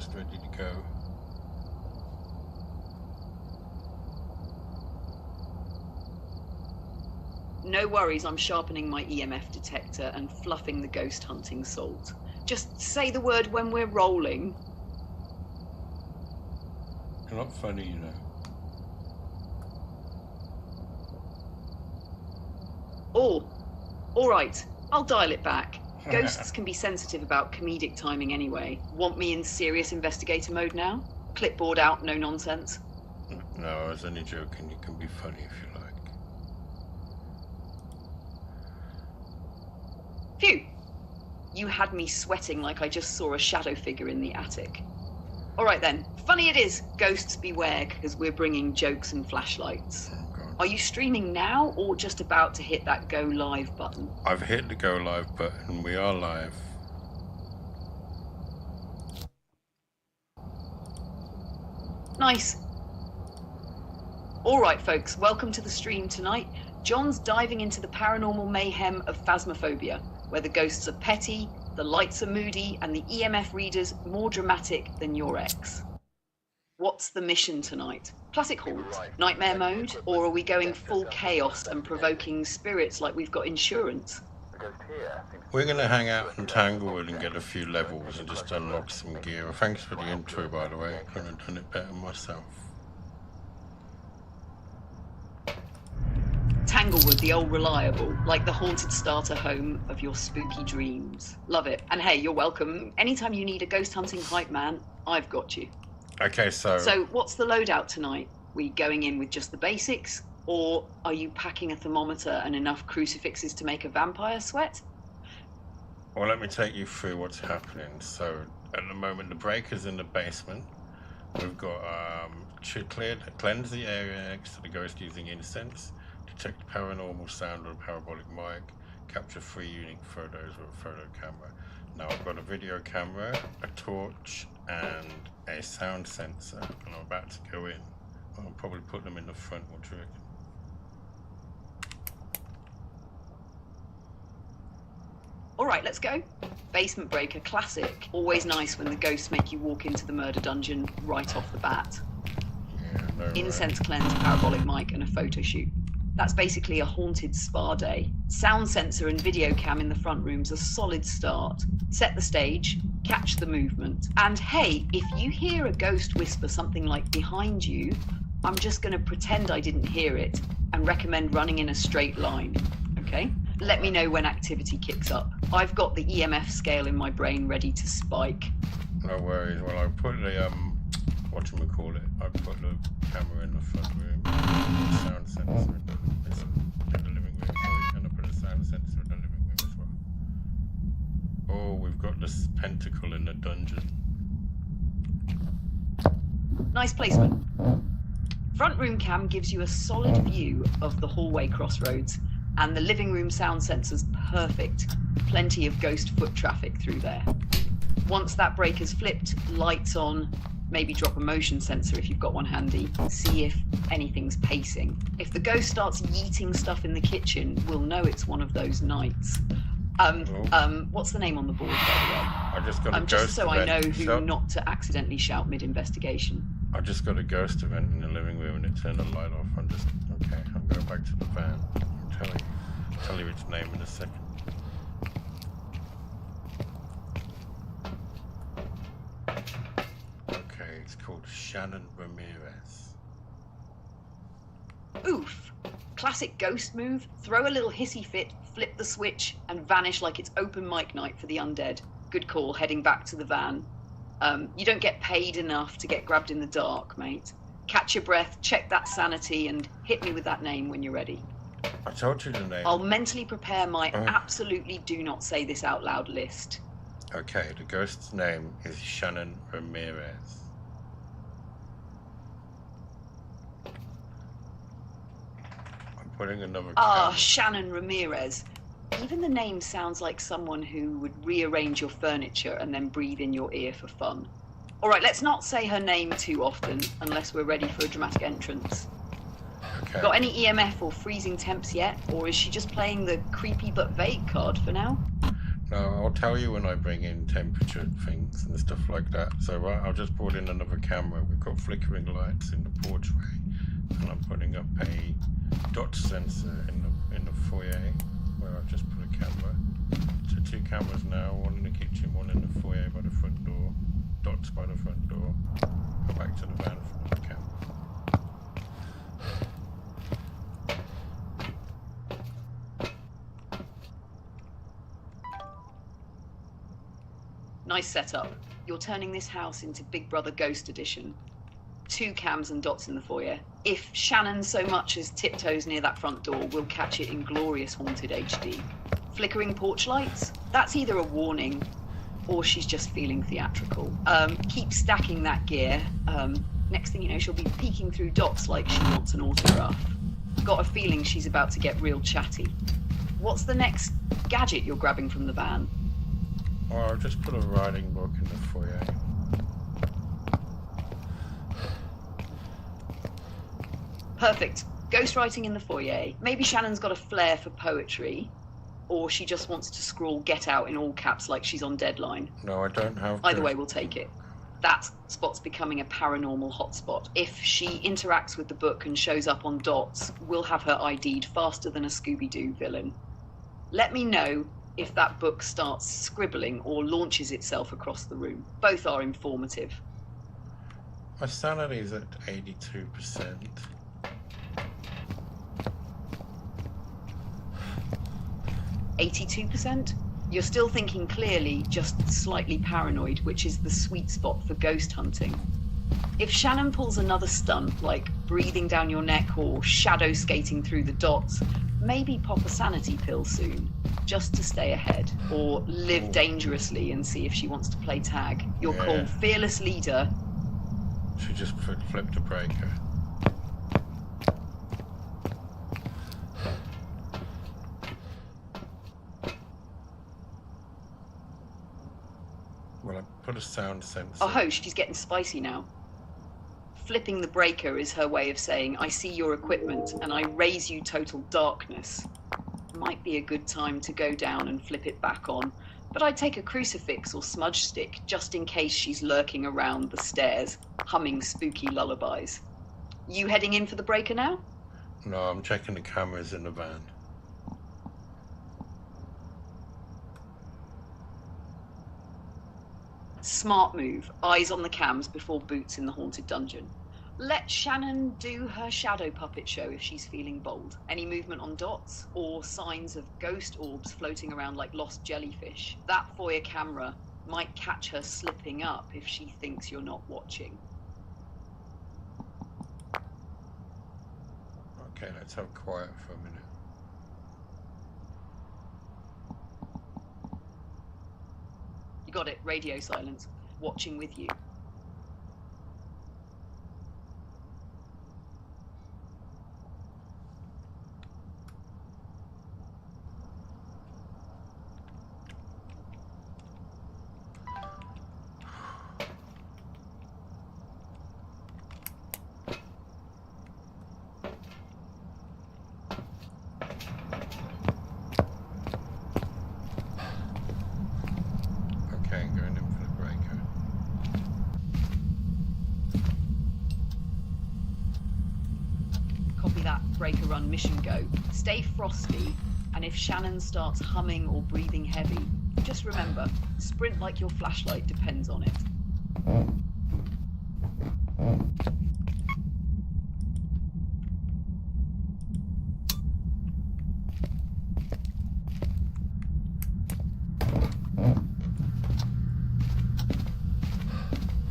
almost ready to go. No worries, I'm sharpening my EMF detector and fluffing the ghost hunting salt. Just say the word when we're rolling. You're not funny, you know. Oh, all right, I'll dial it back. Ghosts can be sensitive about comedic timing anyway. Want me in serious investigator mode now? Clipboard out, no nonsense. No, I was only joking. You can be funny if you like. Phew! You had me sweating like I just saw a shadow figure in the attic. All right then, funny it is. Ghosts beware, because we're bringing jokes and flashlights. Oh, God. Are you streaming now or just about to hit that go live button? I've hit the go live button. We are live. Nice. All right, folks, welcome to the stream tonight. John's diving into the paranormal mayhem of Phasmophobia, where the ghosts are petty, the lights are moody, and the EMF readers more dramatic than your ex. What's the mission tonight? Classic haunt, nightmare mode, or are we going full chaos and provoking spirits like we've got insurance? We're going to hang out in Tanglewood and get a few levels and just unlock some gear. Thanks for the intro, by the way. I couldn't have done it better myself. Tanglewood, the old reliable, like the haunted starter home of your spooky dreams. Love it. And hey, you're welcome. Anytime you need a ghost hunting hype man, I've got you. Okay, so what's the loadout tonight? We going in with just the basics? Or are you packing a thermometer and enough crucifixes to make a vampire sweat? well, let me take you through what's happening. So at the moment, the breaker's in the basement. We've got cleanse the area next to the ghost using incense, detect paranormal sound on a parabolic mic, capture 3 unique photos with a photo camera. Now I've got a video camera, a torch, and a sound sensor, and I'm about to go in. I'll probably put them in the front. What do you reckon? All right, let's go. Basement breaker, classic. Always nice when the ghosts make you walk into the murder dungeon right off the bat. Yeah, no way. Incense cleanse, parabolic mic, and a photo shoot. That's basically a haunted spa day. Sound sensor and video cam in the front room's a solid start. Set the stage, catch the movement. And hey, if you hear a ghost whisper something like behind you, I'm just gonna pretend I didn't hear it and recommend running in a straight line, okay? Let me know when activity kicks up. I've got the EMF scale in my brain ready to spike. No worries. Well, I put the whatchamacallit, I put the camera in the front room, the sound sensor in the living room, sorry, and I put a sound sensor in the living room as well. Oh, we've got this pentacle in the dungeon. Nice placement. Front room cam gives you a solid view of the hallway crossroads, and the living room sound sensor's perfect. Plenty of ghost foot traffic through there. Once that breaker's flipped, lights on, maybe drop a motion sensor if you've got one handy. See if anything's pacing. If the ghost starts yeeting stuff in the kitchen, we'll know it's one of those nights. What's the name on the board, by the way? I just got a ghost just so I know event. who not to accidentally shout mid-investigation. I just got a ghost event in the living room and it turned the light off. I'm going back to the van. I'll tell you its name in a second. Okay, it's called Shannon Ramirez. Oof. Classic ghost move. Throw a little hissy fit, flip the switch, and vanish like it's open mic night for the undead. Good call, heading back to the van. You don't get paid enough to get grabbed in the dark, mate. Catch your breath, check that sanity, and hit me with that name when you're ready. I told you the name. I'll mentally prepare my absolutely do not say this out loud list. Okay, the ghost's name is Shannon Ramirez. I'm putting another camera. Shannon Ramirez. Even the name sounds like someone who would rearrange your furniture and then breathe in your ear for fun. All right, let's not say her name too often unless we're ready for a dramatic entrance. Okay. Got any EMF or freezing temps yet? Or is she just playing the creepy but vague card for now? No, I'll tell you when I bring in temperature things and stuff like that. So right, I've just brought in another camera. We've got flickering lights in the porchway, and I'm putting up a dot sensor in the foyer where I've just put a camera. So 2 cameras now, one in the kitchen, one in the foyer by the front door, dots by the front door. Go back to the van for another camera. Nice setup. You're turning this house into Big Brother Ghost Edition. 2 cams and dots in the foyer. If Shannon so much as tiptoes near that front door, we'll catch it in glorious haunted HD. Flickering porch lights? That's either a warning or she's just feeling theatrical. Keep stacking that gear. Next thing you know, she'll be peeking through dots like she wants an autograph. Got a feeling she's about to get real chatty. What's the next gadget you're grabbing from the van? Oh, I've just put a writing book in the foyer. Perfect. Ghostwriting in the foyer. Maybe Shannon's got a flair for poetry, or she just wants to scrawl "get out" in all caps like she's on deadline. No, I don't have. Either way, we'll take it. That spot's becoming a paranormal hotspot. If she interacts with the book and shows up on dots, we'll have her ID'd faster than a Scooby-Doo villain. Let me know if that book starts scribbling or launches itself across the room. Both are informative. My sanity's at 82%. %? You're still thinking clearly, just slightly paranoid, which is the sweet spot for ghost hunting. If Shannon pulls another stunt, like breathing down your neck or shadow skating through the dots, maybe pop a sanity pill soon, just to stay ahead, or live dangerously and see if she wants to play tag. You're called fearless leader. She just flipped a breaker. Well, I put a sound sensor. Oh, she's getting spicy now. Flipping the breaker is her way of saying, I see your equipment and I raise you total darkness. Might be a good time to go down and flip it back on, but I'd take a crucifix or smudge stick just in case she's lurking around the stairs, humming spooky lullabies. You heading in for the breaker now? No, I'm checking the cameras in the van. Smart move. Eyes on the cams before boots in the haunted dungeon. Let Shannon do her shadow puppet show if she's feeling bold. Any movement on dots or signs of ghost orbs floating around like lost jellyfish. That foyer camera might catch her slipping up if she thinks you're not watching. Okay, let's have quiet for a minute. You got it. Radio silence. Watching with you. Okay, going in for the breaker. Copy that. Breaker run, mission go. Stay frosty, and if Shannon starts humming or breathing heavy, just remember, sprint like your flashlight depends on it.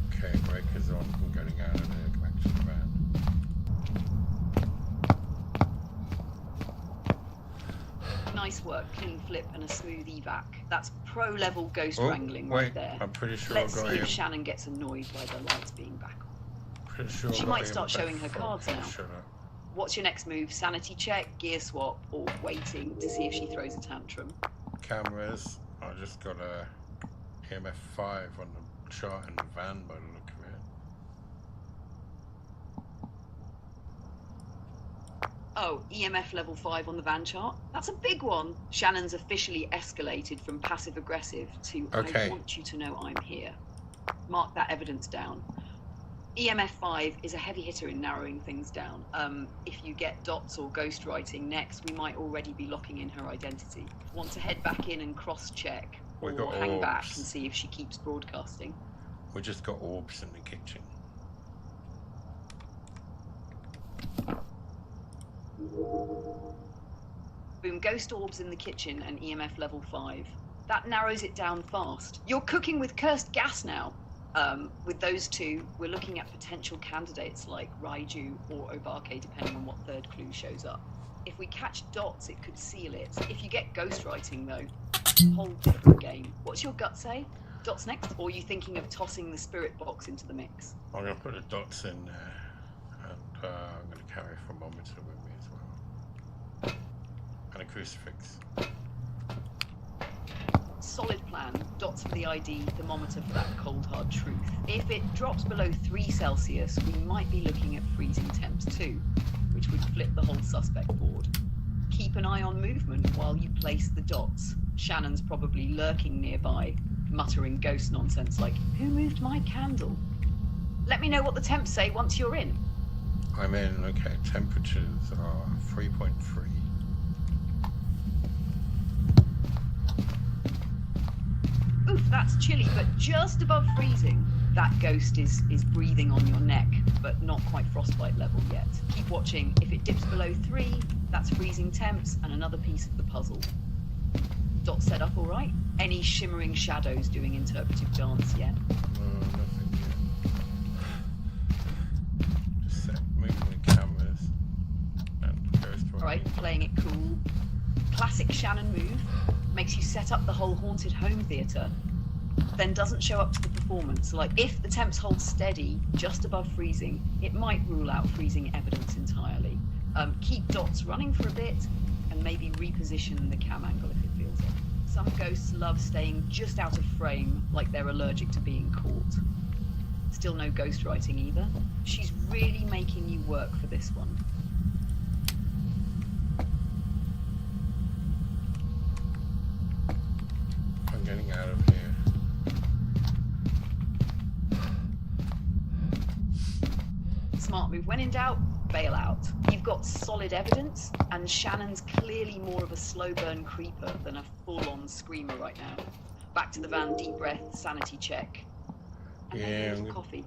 Okay, breaker's on. I'm getting out of there, back to the van. Nice work, clean flip and a smooth evac. That's pro-level ghost wrangling wait, right there. I'm pretty sure Let's I got see him. if Shannon gets annoyed by the lights being back on. Pretty sure She I got might him start showing her back. cards now. Shut up. What's your next move? Sanity check, gear swap, or waiting to see if she throws a tantrum? Cameras. I just got a EMF 5 on the chart in the van by the look of it. Oh, EMF level 5 on the van chart? That's a big one. Shannon's officially escalated from passive-aggressive to Okay. I want you to know I'm here. Mark that evidence down. EMF 5 is a heavy hitter in narrowing things down. If you get dots or ghostwriting next, we might already be locking in her identity. Want to head back in and cross-check, We or got hang back orbs. and see if she keeps broadcasting? We just got orbs in the kitchen. Boom, ghost orbs in the kitchen and EMF level 5. That narrows it down fast. You're cooking with cursed gas now. With those two, we're looking at potential candidates like Raiju or Obake, depending on what third clue shows up. If we catch dots, it could seal it. If you get ghostwriting, though, whole different game. What's your gut say? Dots next? Or are you thinking of tossing the spirit box into the mix? I'm going to put the dots in there, and I'm going to carry a thermometer with me as well. And a crucifix. Solid plan. Dots for the ID, thermometer for that cold hard truth. If it drops below 3 Celsius, we might be looking at freezing temps too, which would flip the whole suspect board. Keep an eye on movement while you place the dots. Shannon's probably lurking nearby, muttering ghost nonsense like, "Who moved my candle?" Let me know what the temps say once you're in. I'm in. Okay, temperatures are 3.3. Oof, that's chilly, but just above freezing. That ghost is breathing on your neck, but not quite frostbite level yet. Keep watching. If it dips below 3, that's freezing temps and another piece of the puzzle. Dot set up all right? Any shimmering shadows doing interpretive dance yet? Nothing yet. Just moving the cameras and ghost All right, playing it cool. Classic Shannon move. Makes you set up the whole haunted home theatre, then doesn't show up to the performance. Like, if the temps hold steady just above freezing, it might rule out freezing evidence entirely. Keep dots running for a bit, and maybe reposition the cam angle if it feels it. Some ghosts love staying just out of frame, like they're allergic to being caught. Still no ghostwriting either. She's really making you work for this one. I'm getting out of here. Smart move. When in doubt, bail out. You've got solid evidence, and Shannon's clearly more of a slow burn creeper than a full-on screamer right now. Back to the van, deep breath, sanity check. And maybe a little coffee.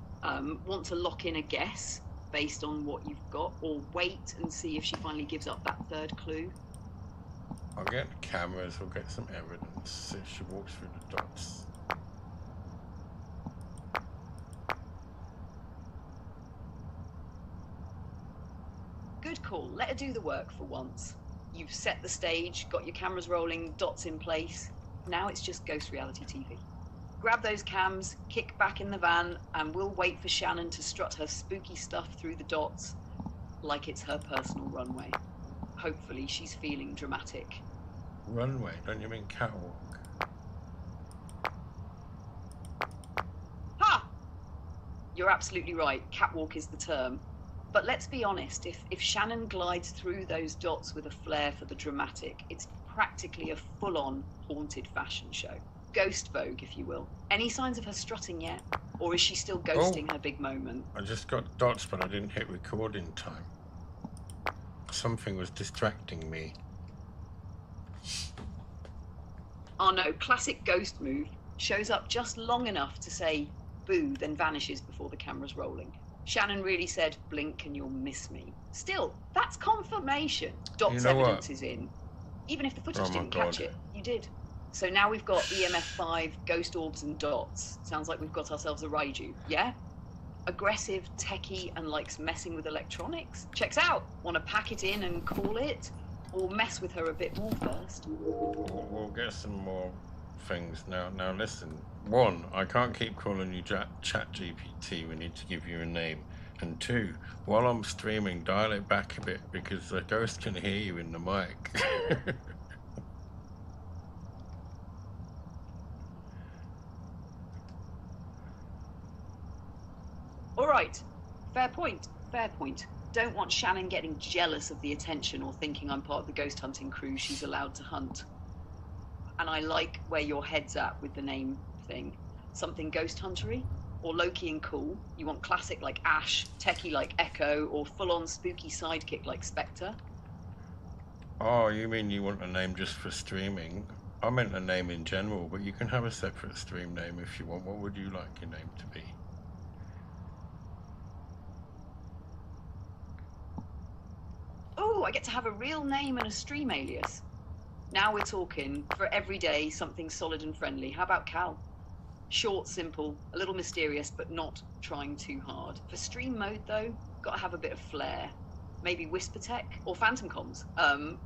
Want to lock in a guess based on what you've got, or wait and see if she finally gives up that third clue? I'll get the cameras, we'll get some evidence, see if she walks through the dots. Good call. Let her do the work for once. You've set the stage, got your cameras rolling, dots in place. Now it's just ghost reality TV. Grab those cams, kick back in the van, and we'll wait for Shannon to strut her spooky stuff through the dots like it's her personal runway. Hopefully she's feeling dramatic. Runway? Don't you mean catwalk? Ha! You're absolutely right. Catwalk is the term. But let's be honest, if Shannon glides through those dots with a flair for the dramatic, it's practically a full-on haunted fashion show. Ghost Vogue, if you will. Any signs of her strutting yet? Or is she still ghosting her big moment? I just got dots, but I didn't hit record in time. Something was distracting me. Oh no, classic ghost move. Shows up just long enough to say boo, then vanishes before the camera's rolling. Shannon really said, blink and you'll miss me. Still, that's confirmation. Dots evidence is in. Even if the footage didn't catch it, you did. So now we've got EMF 5, ghost orbs and dots. Sounds like we've got ourselves a Raiju, yeah? Aggressive, techie, and likes messing with electronics? Checks out. Want to pack it in and call it? Or mess with her a bit more first? We'll get some more things now. Now listen. 1, I can't keep calling you ChatGPT. We need to give you a name. And 2, while I'm streaming, dial it back a bit because the ghost can hear you in the mic. All right. Fair point. Fair point. Don't want Shannon getting jealous of the attention or thinking I'm part of the ghost hunting crew she's allowed to hunt. And I like where your head's at with the name thing. Something ghost huntery or low-key and cool. You want classic like Ash, techie like Echo, or full-on spooky sidekick like Spectre? Oh, you mean you want a name just for streaming? I meant a name in general, but you can have a separate stream name if you want. What would you like your name to be? Oh, I get to have a real name and a stream alias. Now we're talking. For every day, something solid and friendly. How about Cal? Short, simple, a little mysterious, but not trying too hard. For stream mode, though, gotta have a bit of flair. Maybe Whisper Tech or Phantom Comms.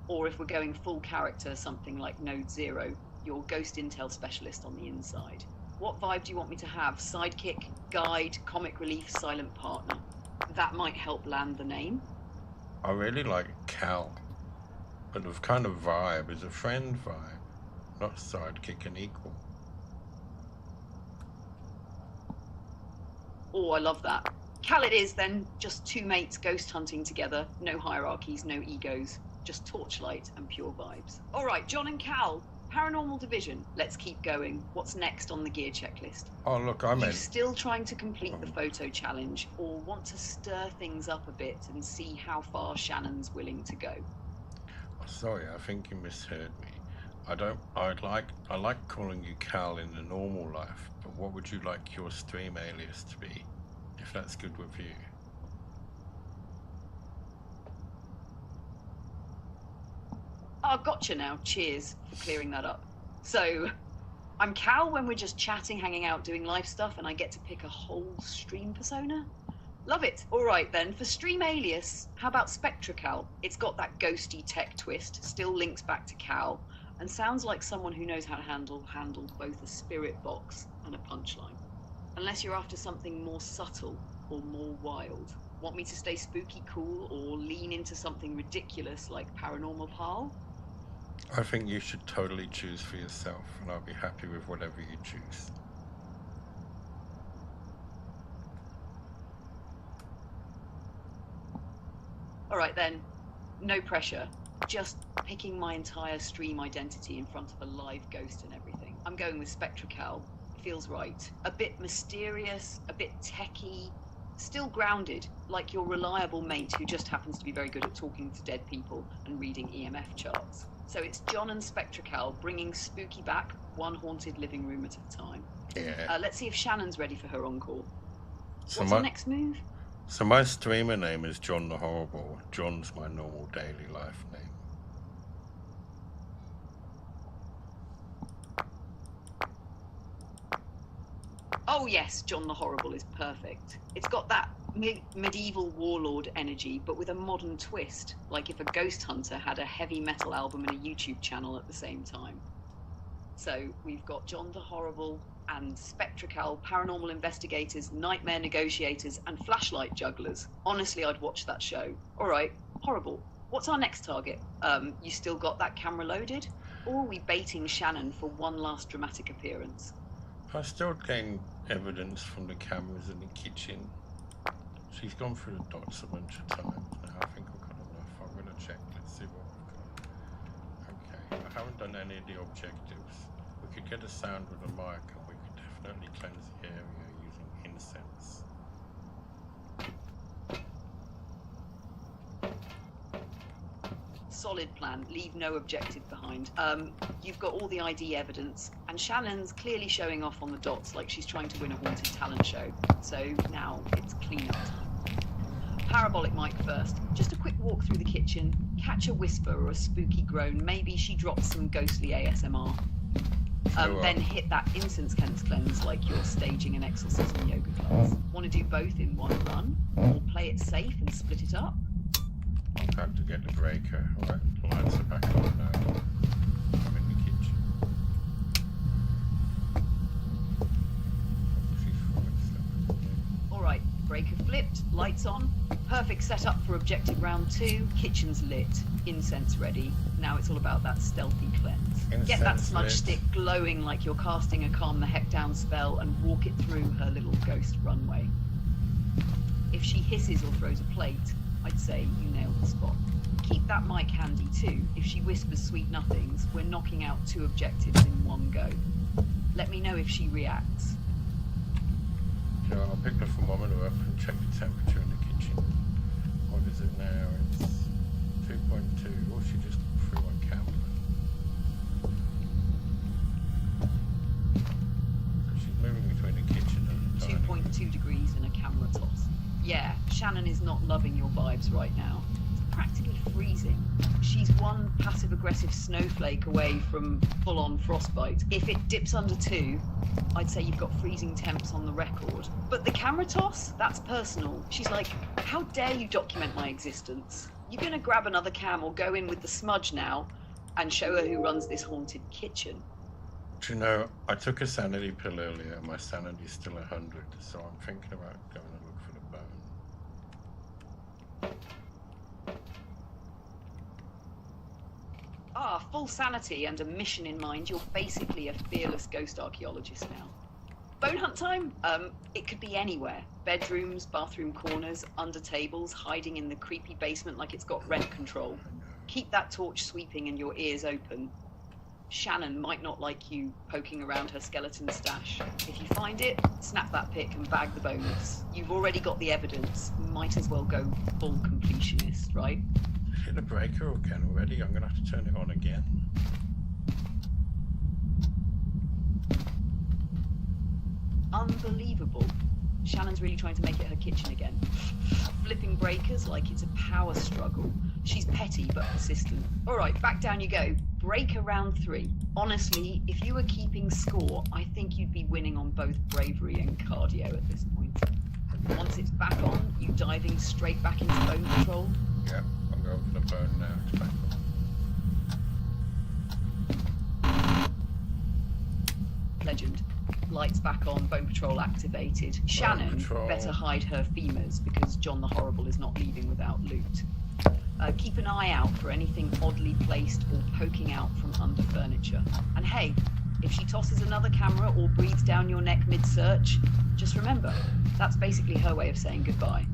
Or if we're going full character, something like Node Zero, your ghost intel specialist on the inside. What vibe do you want me to have? Sidekick, guide, comic relief, silent partner. That might help land the name. I really like Cal, but the kind of vibe is a friend vibe, not sidekick and equal. Oh, I love that. Cal it is then, just two mates ghost hunting together, no hierarchies, no egos, just torchlight and pure vibes. All right, John and Cal, Paranormal Division, let's keep going. What's next on the gear checklist? Oh, look, You still trying to complete the photo challenge or want to stir things up a bit and see how far Shannon's willing to go? Oh, sorry, I think you misheard me. I like calling you Cal in the normal life, but what would you like your stream alias to be, if that's good with you? Oh, gotcha now. Cheers for clearing that up. So, I'm Cal when we're just chatting, hanging out, doing live stuff, and I get to pick a whole stream persona? Love it. All right then, for stream alias, how about Spectra Cal? It's got that ghosty tech twist, still links back to Cal, and sounds like someone who knows how to handle both a spirit box and a punchline. Unless you're after something more subtle or more wild. Want me to stay spooky cool or lean into something ridiculous like Paranormal Pal? I think you should totally choose for yourself, and I'll be happy with whatever you choose. All right then, no pressure. Just picking my entire stream identity in front of a live ghost and everything. I'm going with Spectracal. Feels right. A bit mysterious, a bit techie, still grounded, like your reliable mate who just happens to be very good at talking to dead people and reading EMF charts. So it's John and Spectracal bringing spooky back, one haunted living room at a time. Yeah. Let's see if Shannon's ready for her encore. So What's our next move? So my streamer name is John the Horrible. John's my normal daily life name. Oh yes, John the Horrible is perfect. It's got that medieval warlord energy, but with a modern twist, like if a ghost hunter had a heavy metal album and a YouTube channel at the same time. So we've got John the Horrible and Spectracal, paranormal investigators, nightmare negotiators, and flashlight jugglers. Honestly, I'd watch that show. All right, Horrible. What's our next target? You still got that camera loaded? Or are we baiting Shannon for one last dramatic appearance? I still gain evidence from the cameras in the kitchen. She's gone through the dots a bunch of times now. I think I've got enough. I'm going to check. Let's see what I've got. Okay, I haven't done any of the objectives. We could get a sound with a mic, and we could definitely cleanse the area using incense. Solid plan, leave no objective behind. You've got all the ID evidence, and Shannon's clearly showing off on the dots like she's trying to win a haunted talent show. So now it's clean up time. Parabolic mic first. Just a quick walk through the kitchen, catch a whisper or a spooky groan, maybe she drops some ghostly ASMR. Then hit that incense cleanse like you're staging an exorcism yoga class. Want to do both in one run, or play it safe and split it up? I have to get the breaker. Alright, the lights are back on now. I'm in the kitchen. Alright, breaker flipped, lights on. Perfect setup for objective round 2. Kitchen's lit, incense ready. Now it's all about that stealthy cleanse. Get that smudge stick glowing like you're casting a calm the heck down spell and walk it through her little ghost runway. If she hisses or throws a plate, I'd say you nailed the spot. Keep that mic handy too. If she whispers sweet nothings, we're knocking out 2 objectives in one go. Let me know if she reacts. So I'll pick the thermometer up and check the temperature in the kitchen. What is it now? It's 2.2. Oh, she just threw on camera. So she's moving between the kitchen and the dining. 2.2 degrees and a camera toss. Yeah, Shannon is not loving your vibes right now. It's practically freezing. She's one passive-aggressive snowflake away from full-on frostbite. If it dips under 2, I'd say you've got freezing temps on the record. But the camera toss? That's personal. She's like, how dare you document my existence? You're gonna grab another cam or go in with the smudge now and show her who runs this haunted kitchen. Do you know, I took a sanity pill earlier and my sanity's still 100, so I'm thinking about going to look for the bone. Ah, full sanity and a mission in mind. You're basically a fearless ghost archaeologist now. Bone hunt time? It could be anywhere. Bedrooms, bathroom corners, under tables, hiding in the creepy basement like it's got rent control. Keep that torch sweeping and your ears open. Shannon might not like you poking around her skeleton stash. If you find it, snap that pic and bag the bonus. You've already got the evidence. Might as well go full completionist, right? Hit the breaker again already. I'm going to have to turn it on again. Unbelievable. Shannon's really trying to make it her kitchen again. Flipping breakers like it's a power struggle. She's petty but persistent. All right, back down you go. Breaker round 3. Honestly, if you were keeping score, I think you'd be winning on both bravery and cardio at this point. Once it's back on, you diving straight back into bone control? Yeah, I'm going for the bone now. It's back on. Legend. Lights back on, bone patrol activated. Shannon better hide her femurs because John the Horrible is not leaving without loot. Keep an eye out for anything oddly placed or poking out from under furniture. And hey, if she tosses another camera or breathes down your neck mid-search, just remember, that's basically her way of saying goodbye.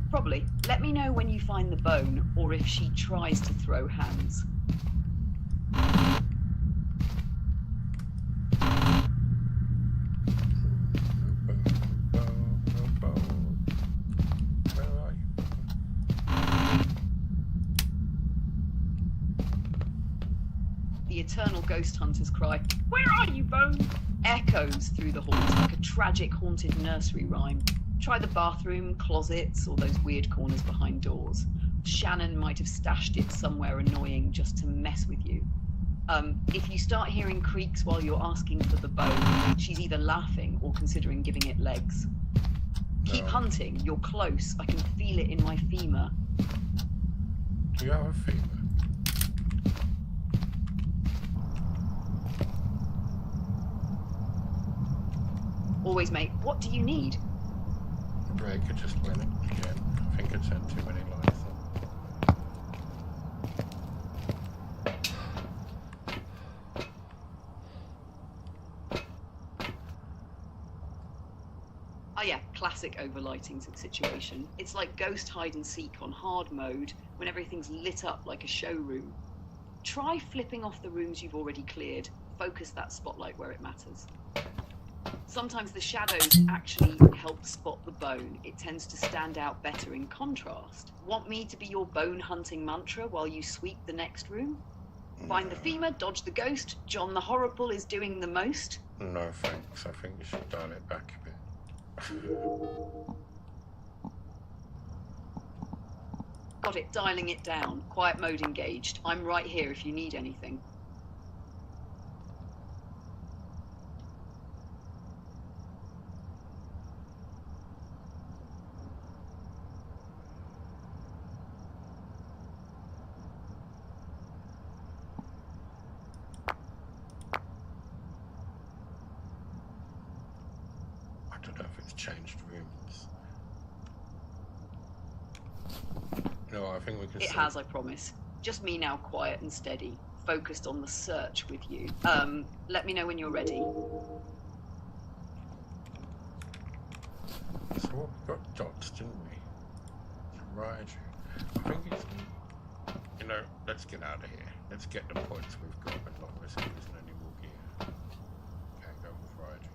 Probably. Let me know when you find the bone or if she tries to throw hands. The eternal ghost hunter's cry, "Where are you, Bone?" echoes through the halls like a tragic haunted nursery rhyme. Try the bathroom, closets, or those weird corners behind doors. Shannon might have stashed it somewhere annoying just to mess with you. If you start hearing creaks while you're asking for the bone, she's either laughing or considering giving it legs. Keep hunting. You're close. I can feel it in my femur. Do you have a femur? Always, mate. What do you need? The breaker just went again. I think I turned too many lights on. Oh yeah, classic overlighting situation. It's like ghost hide and seek on hard mode when everything's lit up like a showroom. Try flipping off the rooms you've already cleared. Focus that spotlight where it matters. Sometimes the shadows actually help spot the bone. It tends to stand out better in contrast. Want me to be your bone hunting mantra while you sweep the next room? Find the femur, dodge the ghost. John the Horrible is doing the most. No thanks. I think you should dial it back a bit. Got it, dialing it down. Quiet mode engaged. I'm right here if you need anything. I don't know if it's changed rooms. No, I think we can. It has, I promise. Just me now, quiet and steady, focused on the search with you. Let me know when you're ready. So we got dots, didn't we? override you. I think it's, you know, let's get out of here. Let's get the points we've got and not risk losing any more gear. Okay, go override you.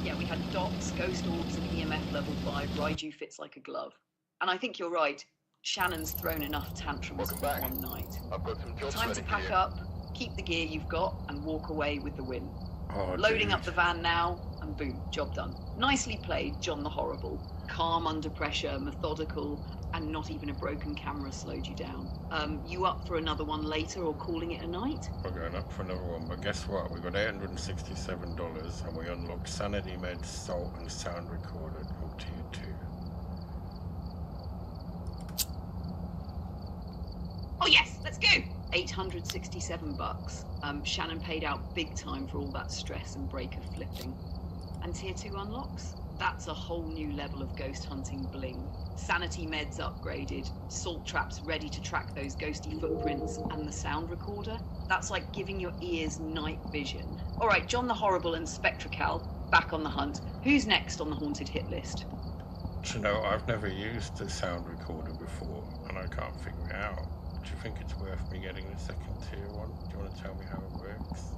Yeah, we had dots, ghost orbs, and EMF level 5. Raiju fits like a glove. And I think you're right. Shannon's thrown enough tantrums for one night. I've got some jobs Time to pack up, keep the gear you've got, and walk away with the win. Oh, Loading dude. up the van now, and boom, job done. Nicely played, John the Horrible. Calm under pressure, methodical, and not even a broken camera slowed you down. You up for another one later or calling it a night? We're going up for another one, but guess what? We got $867 and we unlocked Sanity Med, Salt, and Sound Recorder from Tier 2. Oh yes, let's go! $867. Shannon paid out big time for all that stress and breaker flipping. And Tier 2 unlocks? That's a whole new level of ghost hunting bling. Sanity meds upgraded, salt traps ready to track those ghosty footprints, and the sound recorder? That's like giving your ears night vision. All right, John the Horrible and Spectracal, back on the hunt. Who's next on the haunted hit list? You know, I've never used the sound recorder before, and I can't figure it out. Do you think it's worth me getting the second Tier 1? Do you want to tell me how it works?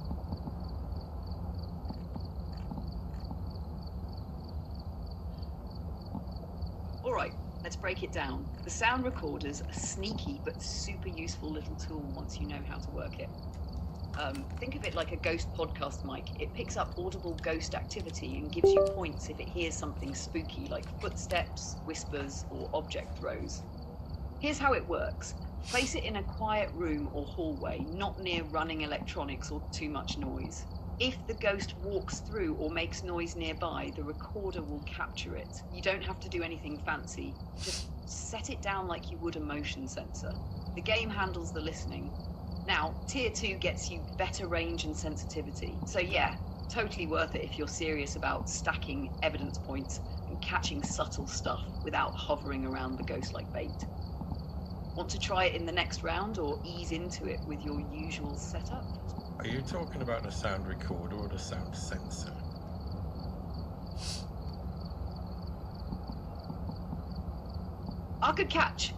All right, let's break it down. The sound recorder's a sneaky but super useful little tool once you know how to work it. Think of it like a ghost podcast mic. It picks up audible ghost activity and gives you points if it hears something spooky like footsteps, whispers, or object throws. Here's how it works. Place it in a quiet room or hallway, not near running electronics or too much noise. If the ghost walks through or makes noise nearby, the recorder will capture it. You don't have to do anything fancy. Just set it down like you would a motion sensor. The game handles the listening. Now, Tier 2 gets you better range and sensitivity. So yeah, totally worth it if you're serious about stacking evidence points and catching subtle stuff without hovering around the ghost like bait. Want to try it in the next round or ease into it with your usual setup? Are you talking about the sound recorder or the sound sensor? Good catch.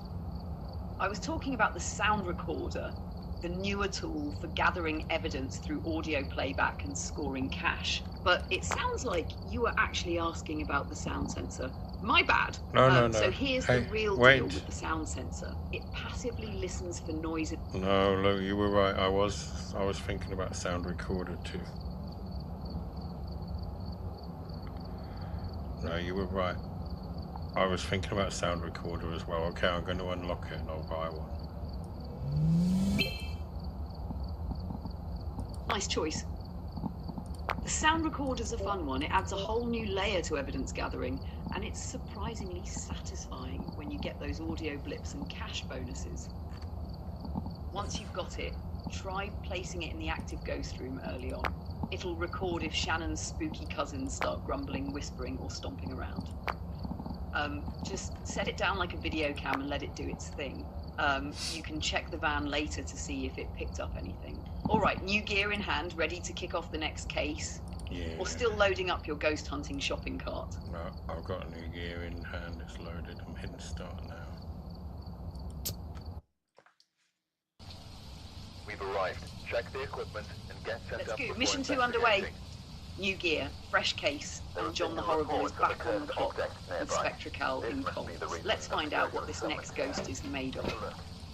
I was talking about the sound recorder, the newer tool for gathering evidence through audio playback and scoring cache. But it sounds like you were actually asking about the sound sensor. My bad. No. So here's the real deal with the sound sensor. It passively listens for noise. No, look, you were right. I was thinking about sound recorder too. No, you were right. I was thinking about sound recorder as well. Okay, I'm going to unlock it and I'll buy one. Nice choice. The sound recorder's a fun one. It adds a whole new layer to evidence gathering, and it's surprisingly satisfying when you get those audio blips and cache bonuses. Once you've got it, try placing it in the active ghost room early on. It'll record if Shannon's spooky cousins start grumbling, whispering, or stomping around. Just set it down like a video cam and let it do its thing. You can check the van later to see if it picked up anything. All right, new gear in hand, ready to kick off the next case? Yeah. Or still loading up your ghost hunting shopping cart? No, I've got a new gear in hand. It's loaded. I'm hitting start now. We've arrived. Check the equipment and get set Let's up. go. before Mission 2 underway. investigating. New gear, fresh case, and John the Horrible is back on the clock with Spectracal in comms. Let's find out what this next ghost is made of.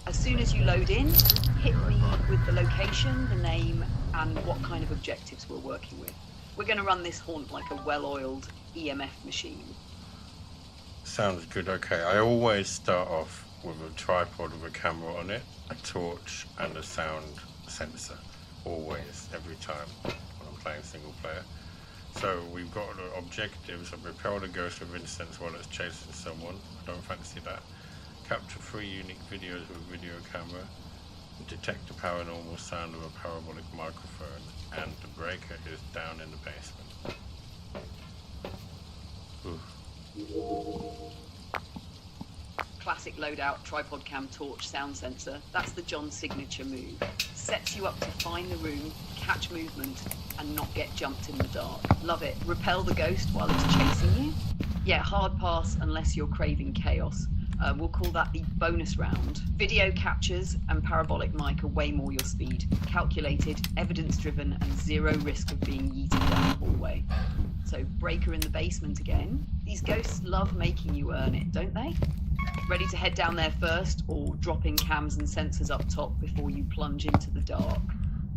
As soon as you load in, hit me with the location, the name, and what kind of objectives we're working with. We're going to run this haunt like a well-oiled EMF machine. Sounds good. Okay, I always start off with a tripod with a camera on it, a torch, and a sound sensor. Always, every time when I'm playing single player. So we've got the objectives of repel the ghost with incense while it's chasing someone. I don't fancy that. Capture 3 unique videos with a video camera. Detect the paranormal sound of a parabolic microphone. And the breaker is down in the basement. classic loadout tripod cam torch sound sensor. That's the John signature move. Sets you up to find the room, catch movement, and not get jumped in the dark. Love it. Repel the ghost while it's chasing you. Yeah, hard pass unless you're craving chaos. We'll call that the bonus round. Video captures and parabolic mic are way more your speed. Calculated, evidence-driven, and zero risk of being yeeted down the hallway. So, breaker in the basement again. These ghosts love making you earn it, don't they? Ready to head down there first, or dropping cams and sensors up top before you plunge into the dark?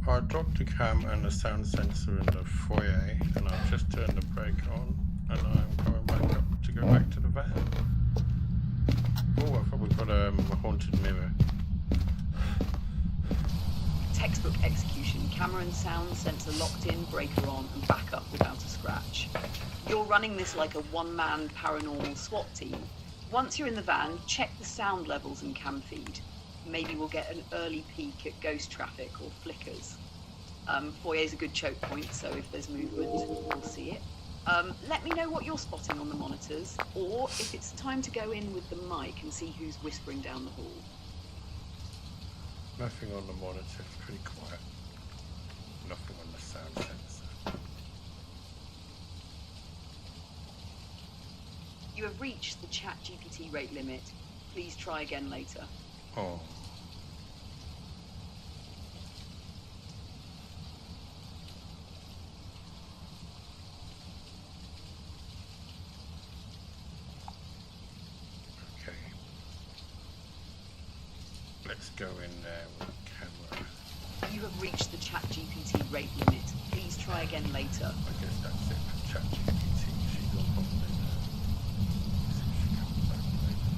I'll drop the cam and the sound sensor in the foyer, and I'll just turn the brake on, and I'm coming back up to go back to the van. Oh, I thought we've got a haunted mirror. Textbook execution. Camera and sound sensor locked in, breaker on, and back up without a scratch. You're running this like a one-man paranormal SWAT team. Once you're in the van, check the sound levels and cam feed. Maybe we'll get an early peek at ghost traffic or flickers. Foyer's a good choke point, so if there's movement, we'll see it. Let me know what you're spotting on the monitors, or if it's time to go in with the mic and see who's whispering down the hall. Nothing on the monitor, it's pretty quiet. Nothing on the sound sensor. You have reached the ChatGPT rate limit. Please try again later. Oh. Okay. Let's go in there with the camera. You have reached the ChatGPT rate limit. Please try again later. I guess that's it for ChatGPT. She's on holiday now. See if she comes back later.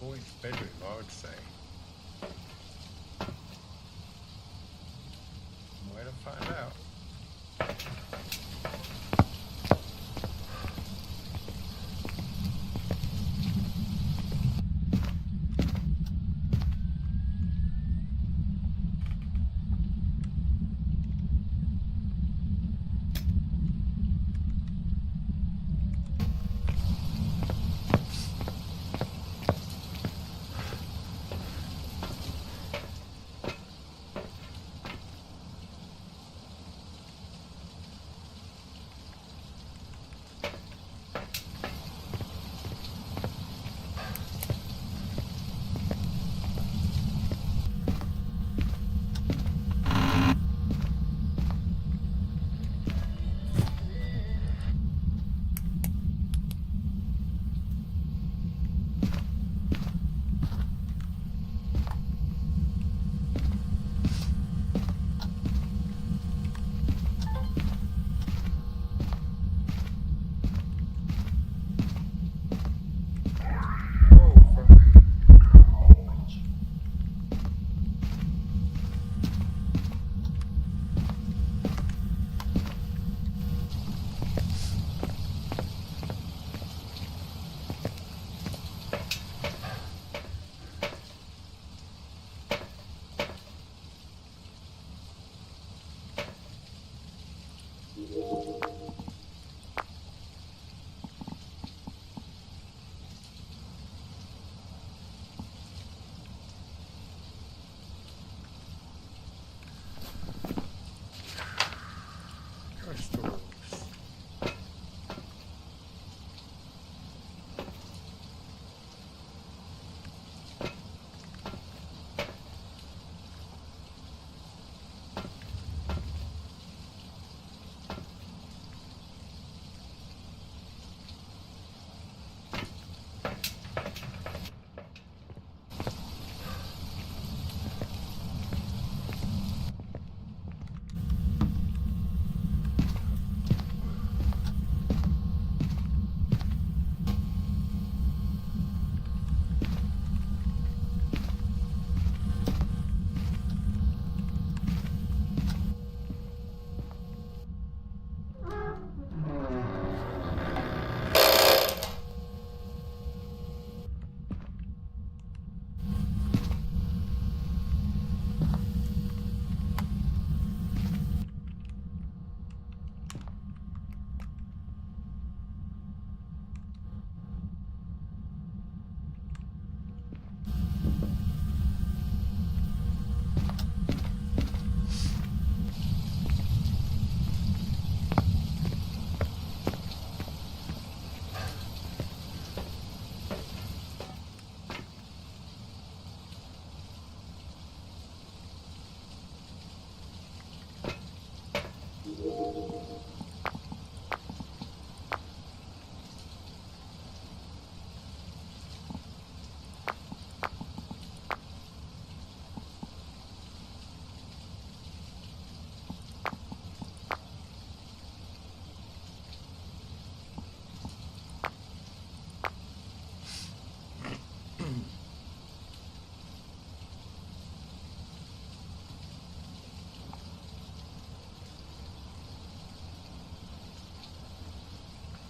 Boy's bedroom, I would say. Way to find out.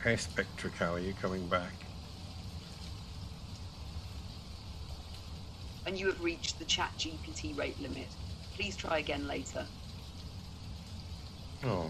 Hey, Spectrical, are you coming back? And you have reached the ChatGPT rate limit. Please try again later. Oh.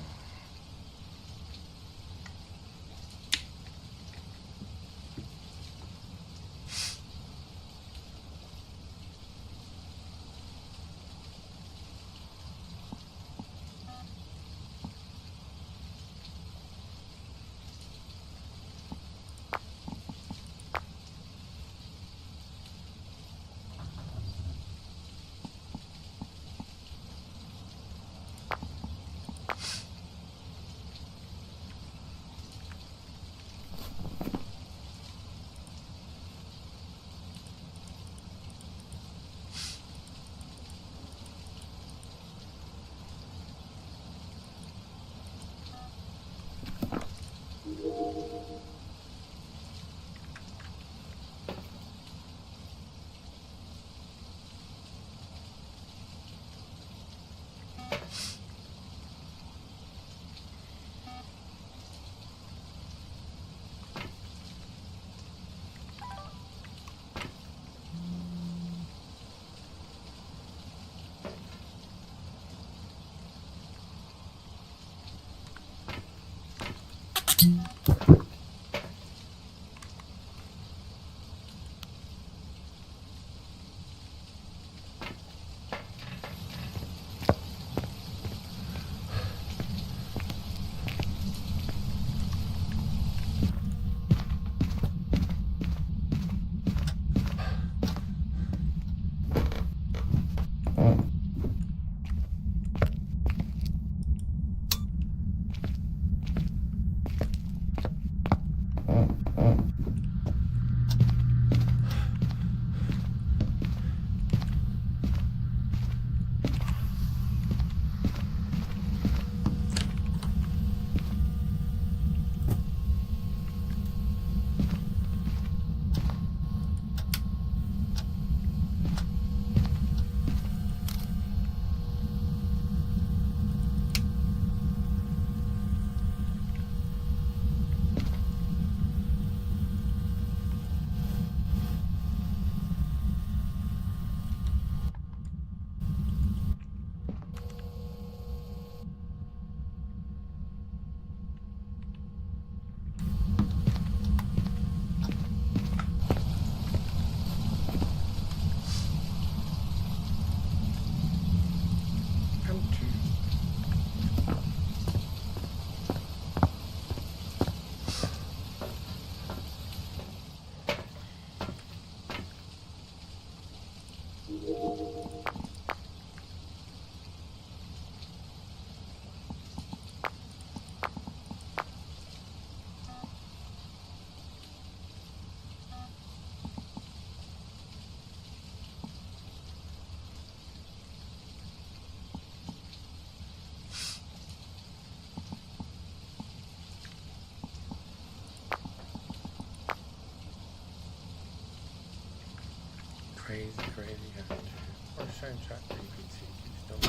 Crazy, crazy attitude. What a shame ChatGPT keeps doing.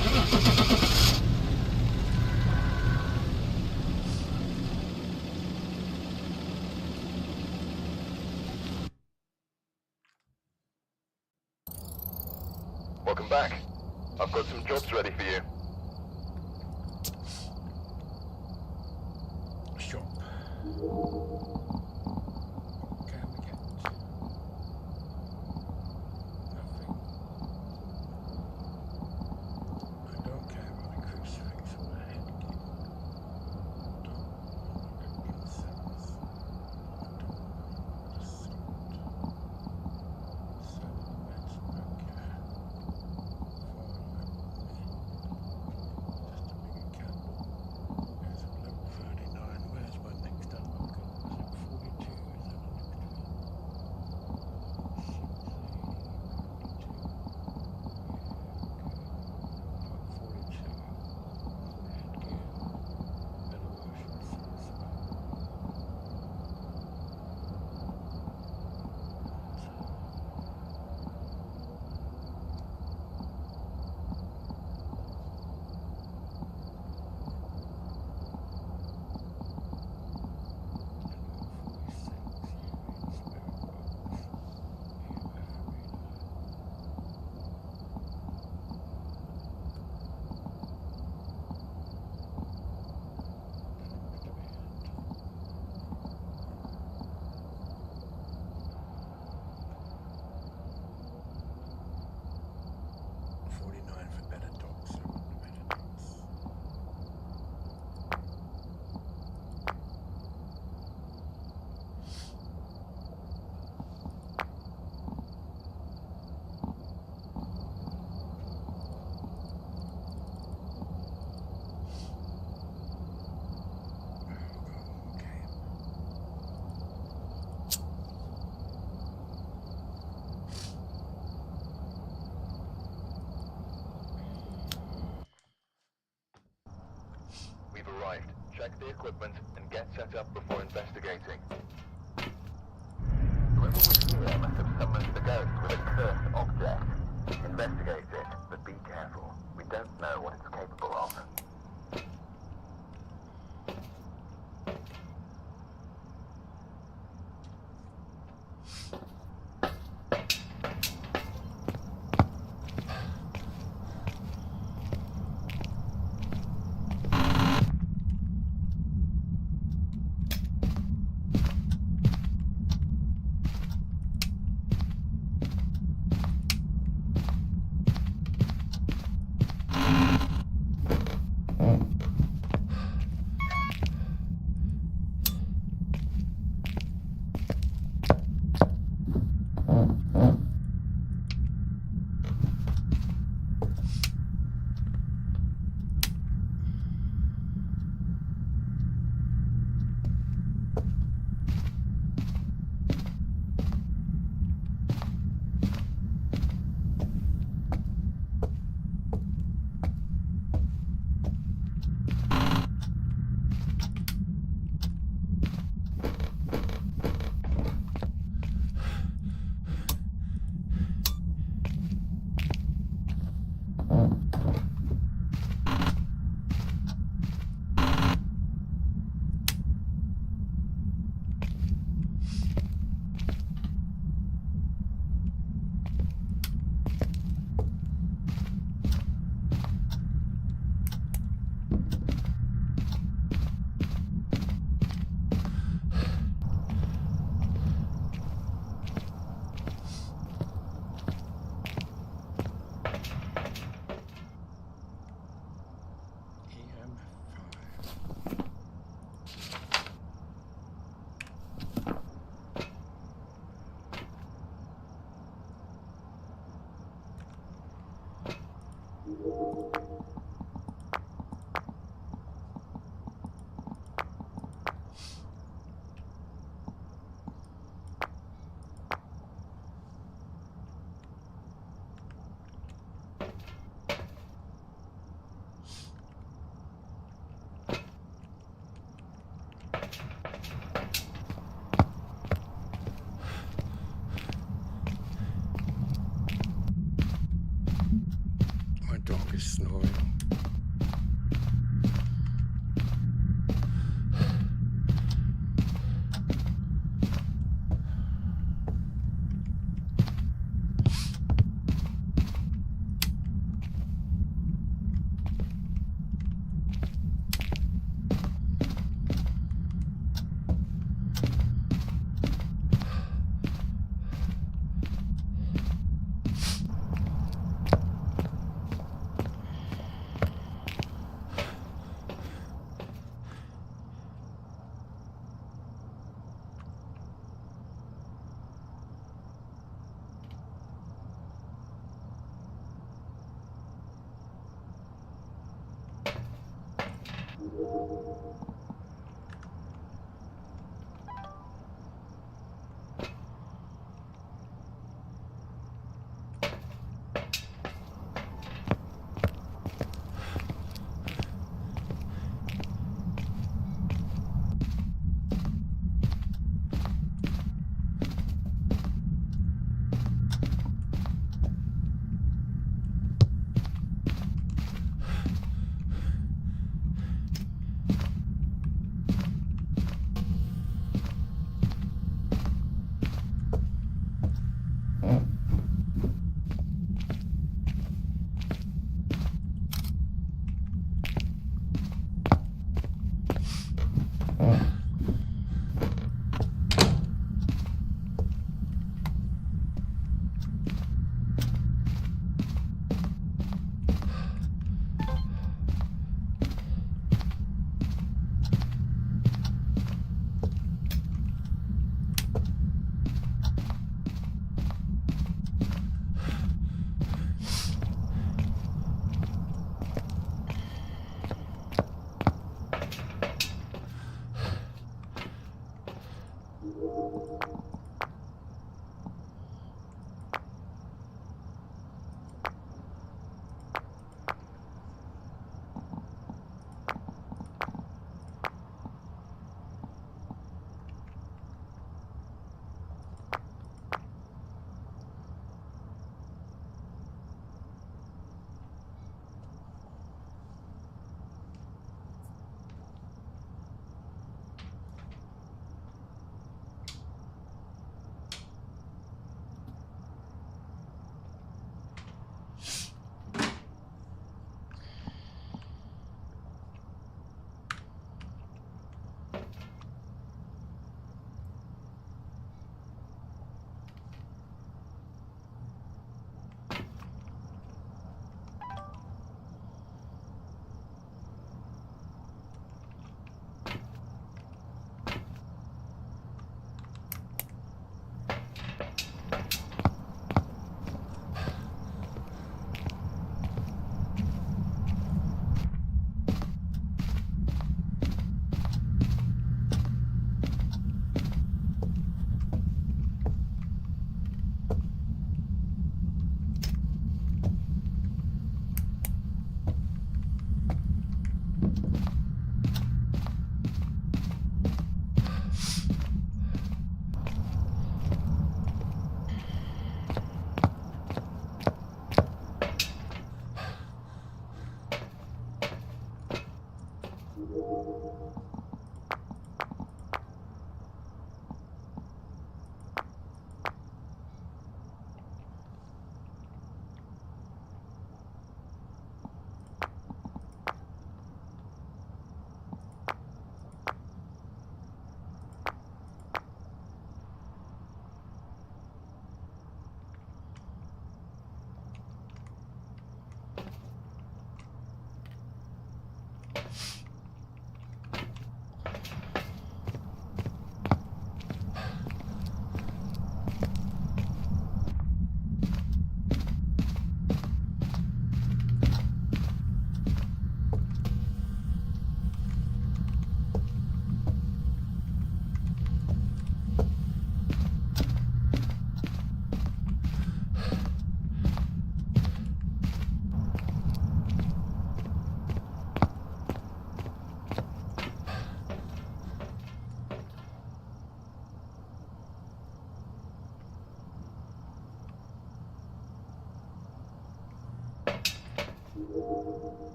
Welcome back. I've got some jobs ready for you. Shop. Can we get to? Nothing. I don't care about a crucifix or a head gift. I don't want incense. I don't want a sword. 7 minutes okay. 4 at just a bigger candle. There's a level 39. Where's my next album? Check the equipment and get set up before investigating. Whoever was here must have summoned the ghost with a cursed object. Investigate it, but be careful. We don't know what it's capable of. My dog is snoring.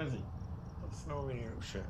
Where is he? That's no real shit.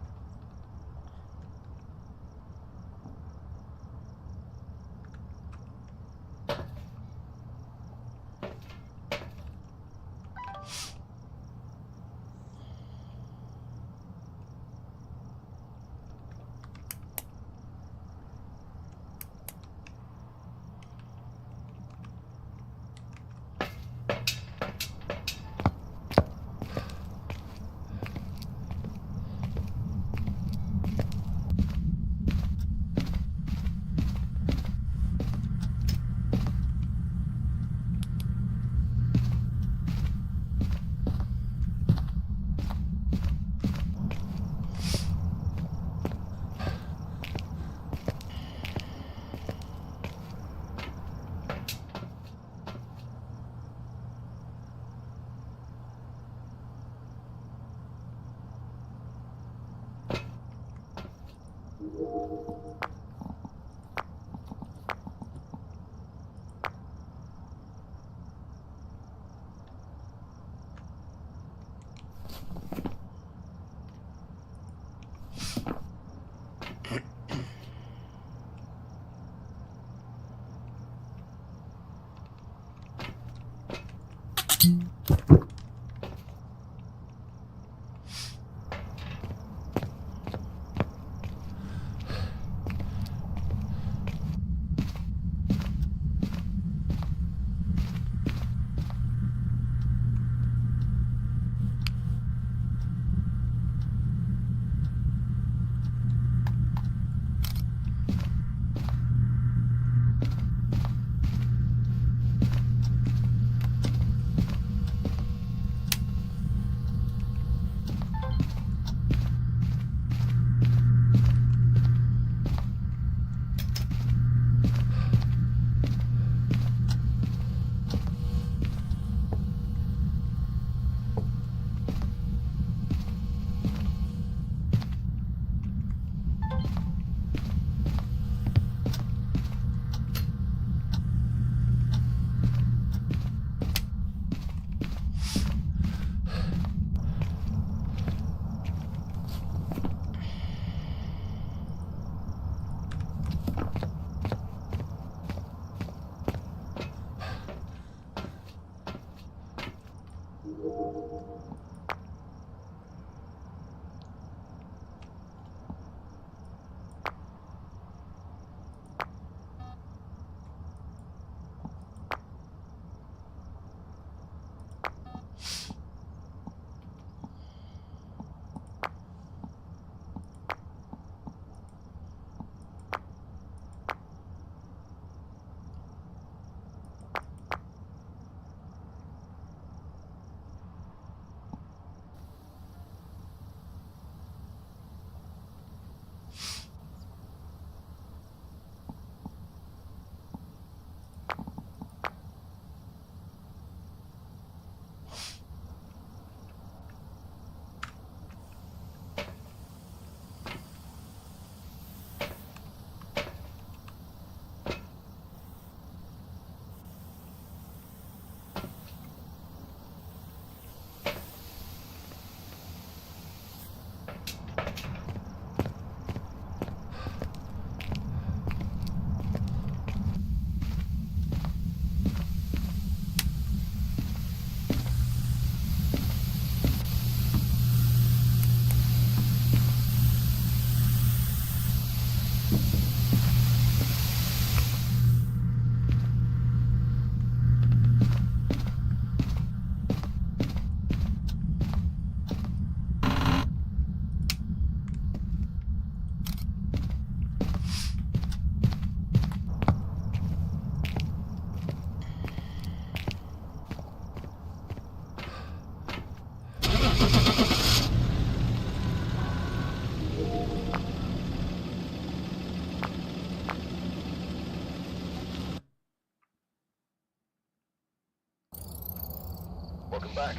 Come back.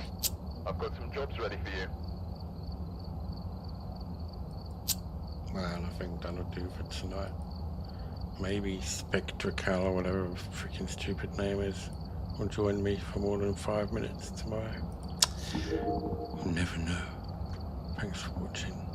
I've got some jobs ready for you. Well, I think that'll do for tonight. Maybe Spectracal or whatever the freaking stupid name is will join me for more than 5 minutes tomorrow. You'll never know. Thanks for watching.